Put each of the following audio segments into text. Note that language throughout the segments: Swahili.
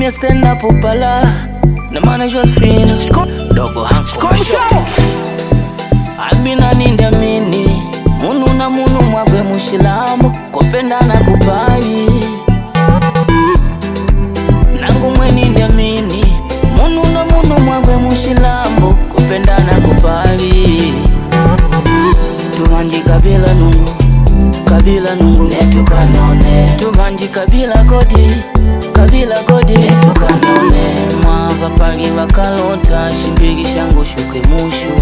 me stand up upala na maana just feel dogo hanko Abina ninda mini munu na munu mwagwe mushilambo kupenda na kupai nangu mweni ninda mini munu na munu mwagwe mushilambo kupenda na kupai tuvanji kabila nungu netu kanone tuvanji kabila godi netu kanone mwava pagi wakalota shimbigi shangu shuke mushu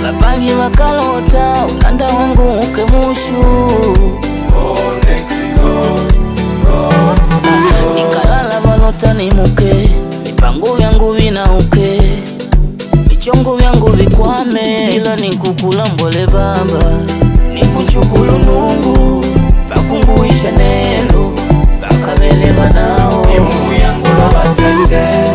Bapagi wakalota ulanda wangu uke mushu Nikalala walota ni muke mipango vyangu vina uke michongo vyangu vikwame ila nikukula mbole baba nikuchukulu nungu bakunguisha nelo bakabele banao mungu yangu wabatete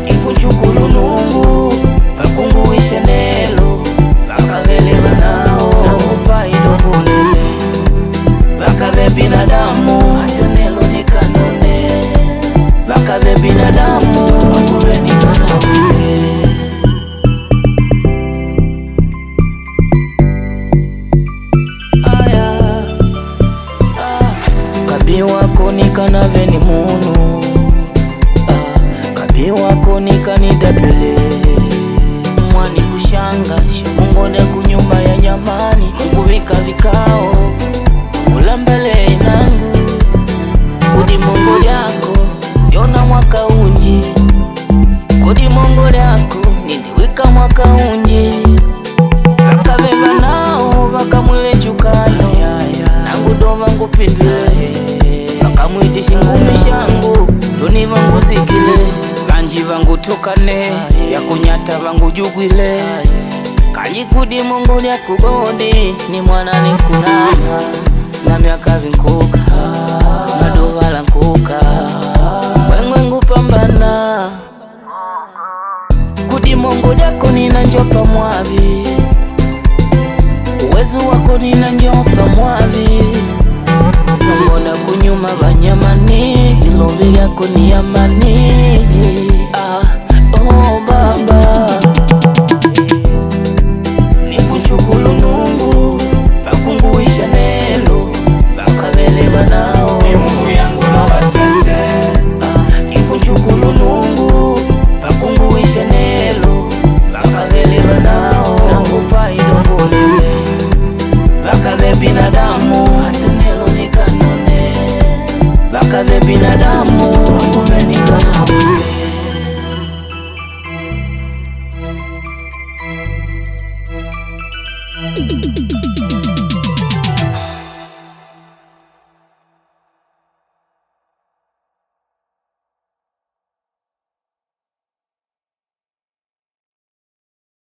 nikuchukulu nungu bakunguisha nelo bakabele banao nakupa idogolele bakabe binadamu hata nelo nikanone bakabe binadamu wakube nikanone Kabiwako nikanave ni munu Kabiwako nikanidapele Mwani kushanga shimungone kunyumba ya nyamani Mkuvika vikao ulambele inangu Kudi mongo yako yona mwaka unji Kudi mongo yako nindiwika mwaka unji Kakabeba nao wakamwile chukano Nangu doma ngupindwe Bakamwitishi ngumi shangu Tuni vangu zikile Kanji vangu tukane ya kunyata vangu jugwile Kanji kudi mungu ya kubodi ni mwana ni kunama na miaka vinkuka madovala nkuka Mwengwe ngupambana Kudi mungu yako nina njopa mwavi uwezo wako nina njopa mwavi Nongoda kunyuma banyamani ilovi yako ni amani oh baba Nikuchukulu nungu bakunguisha nelo bakabele banao mungu yangu wabatete Nikuchukulu nungu bakunguisha nelo bakabele banao nakupa idogolele bakabe binadamu hata nelo nikanone bakabe binadamu